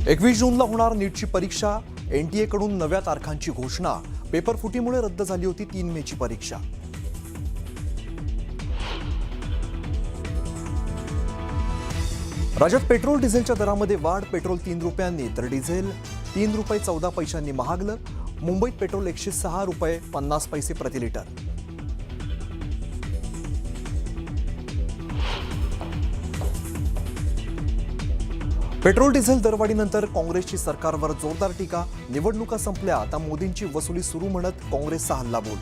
21 जूनला होणार नीटची परीक्षा. NTA कडून नव्या तारखांची घोषणा. पेपर फुटीमुळे रद्द झाली होती 3 मेची परीक्षा. राज्यात पेट्रोल डिझेलच्या दरामध्ये वाढ. पेट्रोल 3 रुपयांनी तर डिझेल 3 रुपये 14 पैशांनी महागलं. मुंबईत पेट्रोल 106 रुपये 50 पैसे प्रति लिटर. पेट्रोल डिझेल दरवाढीनंतर काँग्रेसची सरकारवर जोरदार टीका. निवडणुका संपल्या आता मोदींची वसुली सुरू म्हणत काँग्रेसचा हल्लाबोल.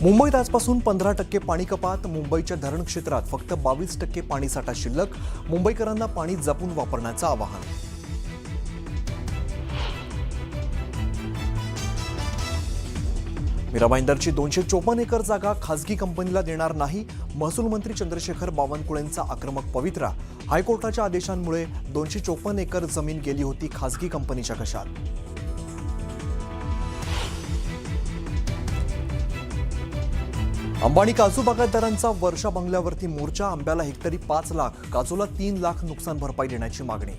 मुंबईत आजपासून 15% पाणी कपात. मुंबईच्या धरण क्षेत्रात फक्त 22% पाणीसाठा शिल्लक. मुंबईकरांना पाणी जपून वापरण्याचं आवाहन. मीरा भाईंदरची 254 एकर जागा खासगी कंपनीला देणार नाही. महसूल मंत्री चंद्रशेखर बावनकुळेंचा आक्रमक पवित्रा. हायकोर्टाच्या आदेशांमुळे 254 एकर जमीन गेली होती खासगी कंपनीच्या कशात. अंबानी काजू बागायतदारांचा वर्षा बंगल्यावरती मोर्चा. आंब्याला हेक्टरी 5 लाख, काजूला 3 लाख नुकसान भरपाई देण्याची मागणी.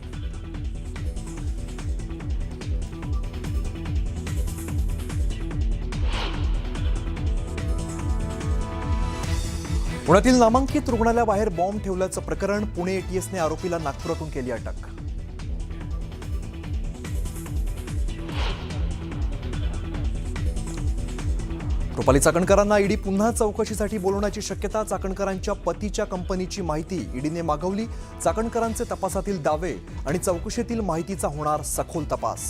पुण्यातील नामांकित रुग्णालयाबाहेर बॉम्ब ठेवल्याचं प्रकरण. पुणे ATSने आरोपीला नागपुरातून केली अटक. रुपाली चाकणकरांना ईडी पुन्हा चौकशीसाठी बोलवण्याची शक्यता. चाकणकरांच्या पतीच्या कंपनीची माहिती ईडीने मागवली. चाकणकरांचे तपासातील दावे आणि चौकशीतील माहितीचा होणार सखोल तपास.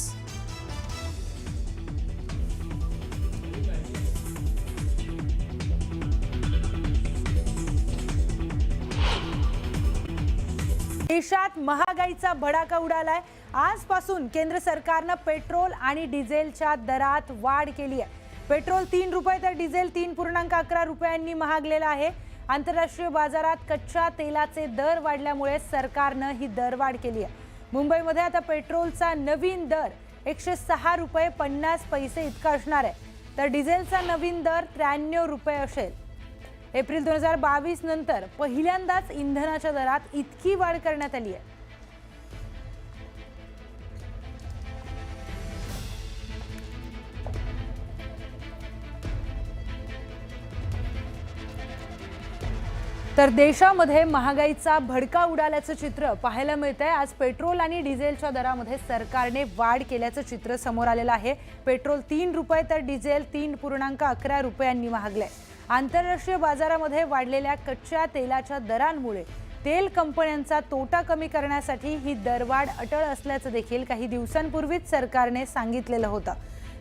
देशात महागाईचा भडाका उडालाय. आजपासून केंद्र सरकारनं पेट्रोल आणि डिझेलच्या दरात वाढ केली आहे. पेट्रोल 3 रुपये तर डिझेल 3.11 रुपयांनी महागलेलं आहे. आंतरराष्ट्रीय बाजारात कच्च्या तेलाचे दर वाढल्यामुळे सरकारनं ही दरवाढ केली आहे. मुंबईमध्ये आता पेट्रोलचा नवीन दर 106 रुपये 50 पैसे इतका असणार आहे, तर डिझेलचा नवीन दर 93 रुपये असेल. एप्रिल 2022 नंतर पहिल्यांदाच इंधनाच्या दरात इतकी वाढ करण्यात आली आहे. तर देशामध्ये महागाईचा भडका उडाल्याचं चित्र पाहायला मिळतंय. आज पेट्रोल आणि डिझेलच्या दरामध्ये सरकारने वाढ केल्याचं चित्र समोर आलेलं आहे. पेट्रोल 3 रुपये तर डिझेल 3.11 रुपयांनी महागलंय. आंतरराष्ट्रीय बाजारामध्ये वाढलेल्या कच्च्या तेलाच्या दरांमुळे तेल कंपन्यांचा तोटा कमी करण्यासाठी ही दरवाढ अटळ असल्याचं देखील काही दिवसांपूर्वीच सरकारने सांगितलेलं होतं.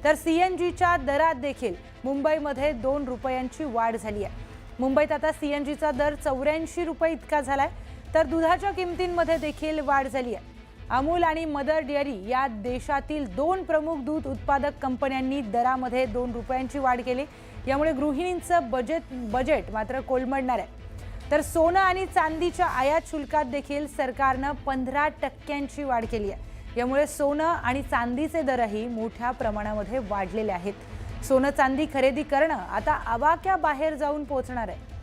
तर CNGच्या दरात देखील मुंबईमध्ये 2 रुपयांची वाढ झाली आहे. मुंबईत आता CNGचा दर 84 रुपये इतका झालाय. तर दुधाच्या किमतींमध्ये देखील वाढ झाली आहे. अमूल आणि मदर डेअरी या देशातील 2 प्रमुख दूध उत्पादक कंपन्यांनी दरामध्ये 2 रुपयांची वाढ केली. यामुळे गृहिणींचं बजेट मात्र कोलमडणार आहे. तर सोनं आणि चांदीच्या आयात शुल्कात देखील सरकारनं 15% वाढ केली आहे. यामुळे सोनं आणि चांदीचे दरही मोठ्या प्रमाणामध्ये वाढलेले आहेत. सोनं चांदी खरेदी करणं आता आवाक्याबाहेर जाऊन पोहोचणार आहे.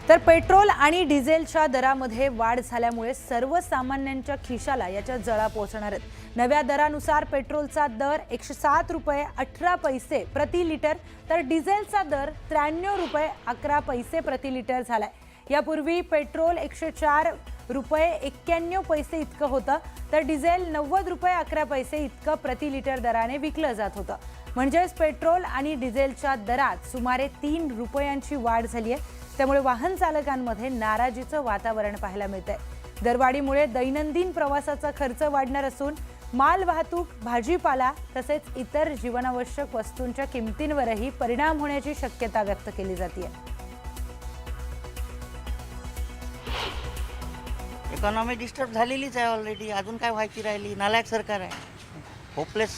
तर पेट्रोल आणि डिझेलच्या दरामध्ये वाढ झाल्यामुळे सर्वसामान्यांच्या खिशाला याच्या जळा पोहोचणार आहेत. नव्या दरानुसार पेट्रोलचा दर 107 रुपये 18 पैसे प्रति लिटर तर डिझेलचा दर 93 रुपये 11 पैसे प्रति लिटर झालाय. यापूर्वी पेट्रोल 104 रुपये 91 पैसे इतकं होतं, तर डिझेल 90 रुपये 11 पैसे इतकं प्रति लिटर दराने विकलं जात होतं. म्हणजेच पेट्रोल आणि डिझेलच्या दरात सुमारे 3 रुपयांची वाढ झाली आहे. त्यामुळे वाहन चालकांमध्ये नाराजीचं वातावरण पाहायला मिळतंय. दरवाढीमुळे दैनंदिन प्रवासाचा खर्च वाढणार असून माल वाहतूक, भाजीपाला तसेच इतर जीवनावश्यक वस्तूंच्या किमतींवरही परिणाम होण्याची शक्यता व्यक्त केली जाते. इकॉनॉमी डिस्टर्ब झालेलीच आहे ऑलरेडी. अजून काय व्हायची राहिली. नालायक सरकार आहे. Hopeless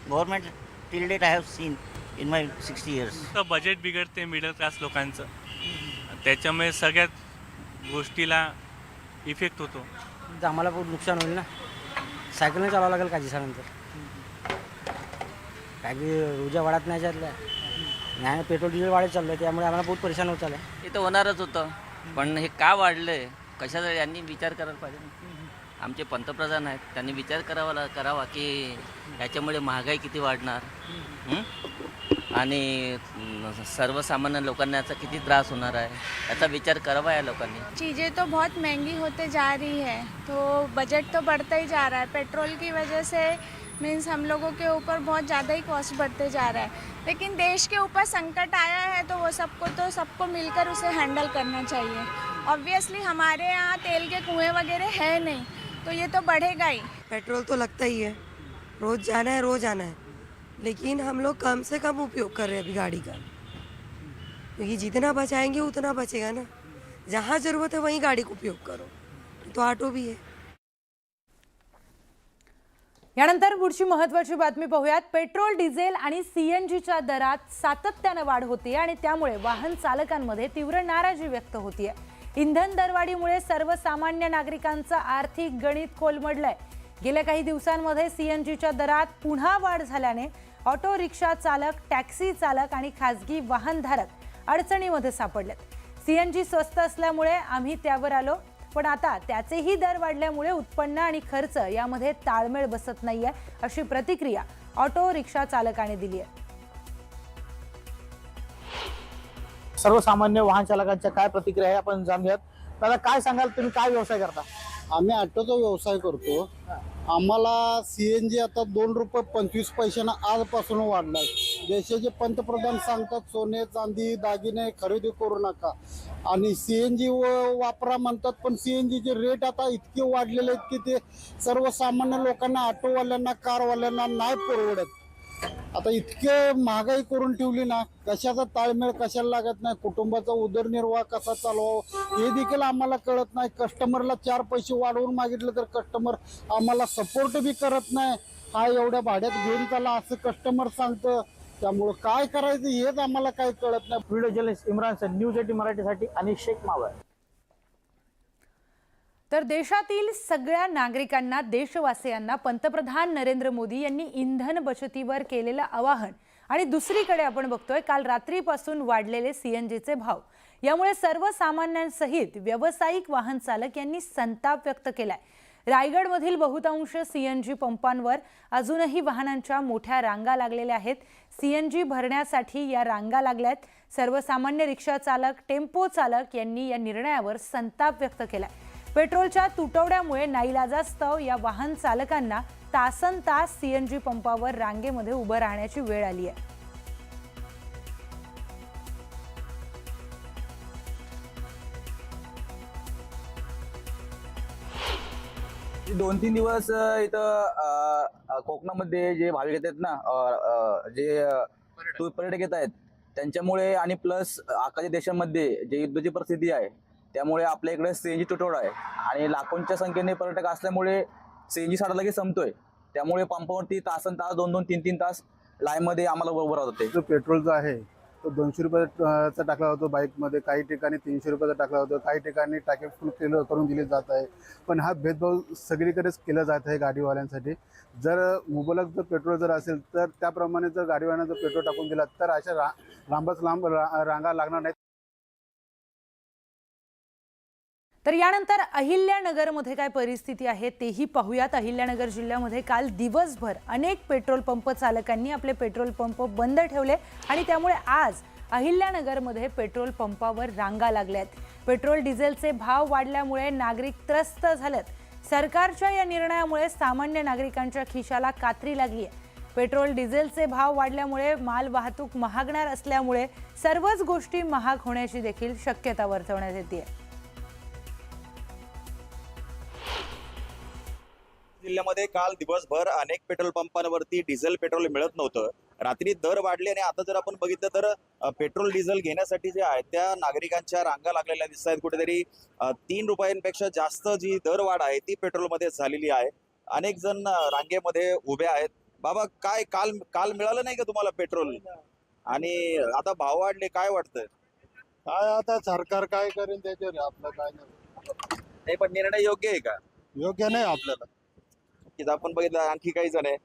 government till date I have seen in my 60 years. Budget बिघडते मिडल क्लास लोकांचं. त्याच्यामुळे सगळ्यात गोष्टीला इफेक्ट होतो. आम्हाला खूप नुकसान होईल ना. सायकलने चालावं लागेल काही दिवसानंतर. काय की रोजा वाढत नाही त्यातल्या नाही, पेट्रोल डिझेल वाढत चाललं आहे, त्यामुळे आम्हाला बहुत परेशान होत चाललं आहे. हे तर होणारच होतं, पण हे का वाढलंय कशाचं यांनी विचार करायला पाहिजे. आमचे पंतप्रधान आहेत, त्यांनी विचार करावा की याच्यामुळे महागाई किती वाढणार हं? आणि सर्वसामान्य लोकांना याचा किती त्रास होणार आहे याचा विचार करावा या लोकांनी. चीज़ें तो बहुत महंगी होते जा रही है, तो बजट तो बढ़ता ही जा रहा है. पेट्रोल की वजह से मीन्स हम लोगों के ऊपर बहुत ज़्यादा ही कॉस्ट बढ़ते जा रहा है. लेकिन देश के ऊपर संकट आया है तो सबको मिलकर उसे हैंडल करना चाहिए. ऑब्वियसली हमारे यहाँ तेल के कुएं वगैरह है नहीं, तो ये तो बढ़ेगा ही. पेट्रोल तो लगता ही है, रोज़ जाना है रोज़ आना है, लेकिन हम लोग कम से कम उपयोग कर रहे हैं अभी गाड़ी का, क्योंकि जितना बचाएंगे उतना बचेगा ना. जहाँ ज़रूरत है वहीं गाड़ी का उपयोग करो. तो ऑटो भी है. यानंतर पुढची महत्त्वाची बातमी पाहूयात. पेट्रोल, डिझेल आणि सीएनजीच्या दरात सातत्यानं वाढ होते आणि त्यामुळे वाहन चालकांमध्ये तीव्र नाराजी व्यक्त होतीये. इंधन दरवाढीमुळे सर्वसामान्य नागरिकांचं आर्थिक गणित कोलमडलंय. गेल्या काही दिवसांमध्ये सीएनजीच्या दरात पुन्हा वाढ झाल्याने ऑटो रिक्षा चालक, टॅक्सी चालक आणि खासगी वाहनधारक अडचणीमध्ये सापडलेत. सीएनजी स्वस्त असल्यामुळे आम्ही त्यावर आलो, पण आता त्याचेही दर वाढल्यामुळे उत्पन्न आणि खर्च यामध्ये ताळमेळ बसत नाहीये, अशी प्रतिक्रिया ऑटो रिक्षा चालकाने दिली आहे. सर्वसामान्य वाहन चालकांच्या काय प्रतिक्रिया आहे आपण जाणूयात. दादा, काय सांगाल, तुम्ही काय व्यवसाय करता? आम्ही ऑटोचा व्यवसाय करतो. आम्हाला सीएनजी आता 2 रुपये 25 पैशानं आजपासून वाढलाय. देशाचे पंतप्रधान सांगतात सोने चांदी दागिने खरेदी करू नका आणि सीएनजी वापरा म्हणतात, पण सीएनजीचे रेट आता इतके वाढलेले आहेत की ते सर्वसामान्य लोकांना, ऑटोवाल्यांना, कारवाल्यांना नाही परवडत. आता इतके महागाई करून ठेवली ना, कशाचा ताळमेळ कशाला लागत नाही. कुटुंबाचा उदरनिर्वाह कसा चालवावा हे देखील आम्हाला कळत नाही. कस्टमरला 4 पैसे वाढवून मागितलं तर कस्टमर आम्हाला सपोर्ट बी करत नाही. हा एवढ्या भाड्यात घेऊन चला असं कस्टमर सांगतं. त्यामुळं काय करायचं हेच आम्हाला काही कळत नाही. Video journalist Imran sir, news 18 मराठीसाठी आणि शेख मावळ. तर देशातील सगळ्या नागरिकांना, देशवासियांना पंतप्रधान नरेंद्र मोदी यांनी इंधन बचतीवर केलेलं आवाहन आणि दुसरीकडे आपण बघतोय काल रात्रीपासून वाढलेले सीएनजीचे भाव, यामुळे सर्वसामान्यांसहित व्यावसायिक वाहन चालक यांनी संताप व्यक्त केलाय. रायगडमधील बहुतांश सीएनजी पंपांवर अजूनही वाहनांच्या मोठ्या रांगा लागलेल्या आहेत. सीएनजी भरण्यासाठी या रांगा लागल्यात. सर्वसामान्य रिक्षा चालक, टेम्पो चालक यांनी या निर्णयावर संताप व्यक्त केलाय. पेट्रोलच्या तुटवड्यामुळे नाईलाजास्तव या वाहन चालकांना तासनतास सीएनजी पंपावर रांगेमध्ये उभं राहण्याची वेळ आली आहे. 2-3 दिवस इथं कोकणामध्ये जे भाविक येतात ना, जे पर्यटक येत आहेत त्यांच्यामुळे आणि प्लस आकाशी देशांमध्ये जे युद्धाची परिस्थिती आहे त्यामुळे आपल्या इकडे सीएनजी तुटवडा आहे आणि लाखोंच्या संख्येने पर्यटक असल्यामुळे सीएनजी साठा लगेच संपतोय. त्यामुळे पंपावरती तास 2-2, 3-3 तास लाईनमध्ये आम्हाला बरोबर होते. जो पेट्रोल जो आहे तो 200 रुपयाचा टाकला होतो बाईकमध्ये, काही ठिकाणी 300 रुपयाचा टाकला होतो, काही ठिकाणी टाके फुल करून दिले जात आहे. पण हा भेदभाव सगळीकडेच केला जात आहे गाडीवाल्यांसाठी. जर मुबलक जर पेट्रोल जर असेल तर त्याप्रमाणे जर गाडीवाल्यांना जर पेट्रोल टाकून दिला तर अशा लांब रांगा लागणार नाहीत. तर यानंतर अहिल्यानगरमध्ये काय परिस्थिती आहे तेही पाहूयात. अहिल्यानगर जिल्ह्यामध्ये काल दिवसभर अनेक पेट्रोल पंप चालकांनी आपले पेट्रोल पंप बंद ठेवले आणि त्यामुळे आज अहिल्यानगरमध्ये पेट्रोल पंपावर रांगा लागल्यात. पेट्रोल डिझेलचे भाव वाढल्यामुळे नागरिक त्रस्त झालेत. सरकारच्या या निर्णयामुळे सामान्य नागरिकांच्या खिशाला कात्री लागली आहे. पेट्रोल डिझेलचे भाव वाढल्यामुळे माल वाहतूक महागणार असल्यामुळे सर्वच गोष्टी महाग होण्याची देखील शक्यता वर्तवण्यात येते. जिल्ह्यामध्ये काल दिवसभर अनेक पेट्रोल पंपांवरती डिझेल पेट्रोल मिळत नव्हतं. रात्री दर वाढले आणि आता जर आपण बघितलं तर पेट्रोल डिझेल घेण्यासाठी जे आहे त्या नागरिकांच्या रांगा लागलेल्या दिसत आहेत. कुठेतरी 3 रुपयांपेक्षा जास्त जी दरवाढ आहे ती पेट्रोलमध्ये झालेली आहे. अनेक जण रांगेमध्ये उभे आहेत. बाबा, काय काल मिळालं नाही का तुम्हाला पेट्रोल आणि आता भाव वाढले, काय वाटतं? काय आता सरकार काय करेल त्याच्यावर आपलं काय नाही. नाही, पण निर्णय योग्य आहे का? योग्य नाही आपल्याला. नक्कीच आपण बघितलं आणखी काही जण आहे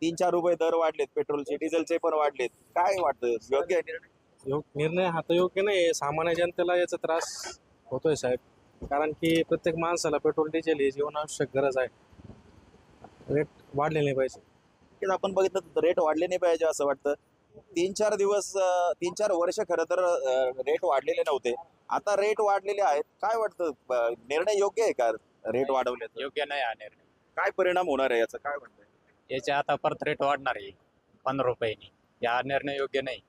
3-4 रुपये दर वाढलेत पेट्रोलचे, डिझेलचे पण वाढलेत. काय वाटतं योग्य आहे निर्णय? निर्णय हा तर योग्य नाही. सामान्य जनतेला याचा त्रास होतोय साहेब, कारण की प्रत्येक माणसाला पेट्रोल डिझेल ही जीवनावश्यक गरज आहे. रेट वाढले नाही पाहिजे. नक्कीच आपण बघितलं रेट वाढले नाही पाहिजे असं वाटतं. 3-4 दिवस 3-4 वर्ष खरं तर रेट वाढलेले नव्हते, आता रेट वाढलेले आहेत. काय वाटतं निर्णय योग्य आहे का रेट वाढवले? योग्य नाही हा निर्णय. काय परिणाम होणार आहे याचा काय वाटतंय? याच्या आता परत रेट वाढणार आहे 15 रुपयांनी. या निर्णय योग्य नाही.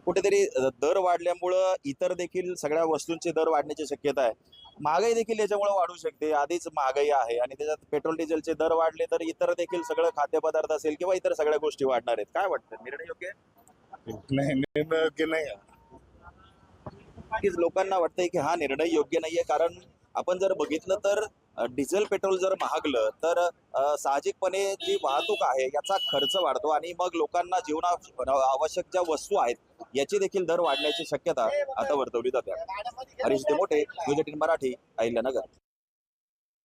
कुठेतरी दर वाढल्यामुळं इतर देखील सगळ्या वस्तूंचे दर वाढण्याची शक्यता आहे. महागाई देखील याच्यामुळे वाढू शकते. आधीच महागाई आहे आणि त्याच्यात पेट्रोल डिझेलचे दर वाढले तर इतर देखील सगळं खाद्यपदार्थ असेल किंवा इतर सगळ्या गोष्टी वाढणार आहेत. काय वाटतं निर्णय योग्य आहे? नाही निर्णय योग्य नाही. नक्कीच लोकांना वाटतंय की हा निर्णय योग्य नाहीये, कारण आपण जर बघितलं तर डिझेल पेट्रोल जर महागलं तर साहजिकपणे जी वाहतूक आहे याचा खर्च वाढतो आणि मग लोकांना आवश्यक ज्या वस्तू आहेत याची देखील दर वाढण्याची शक्यता आता वर्तवली जाते. हरीश देमोटे, न्यूज 18 मराठी, अहिल्यानगर.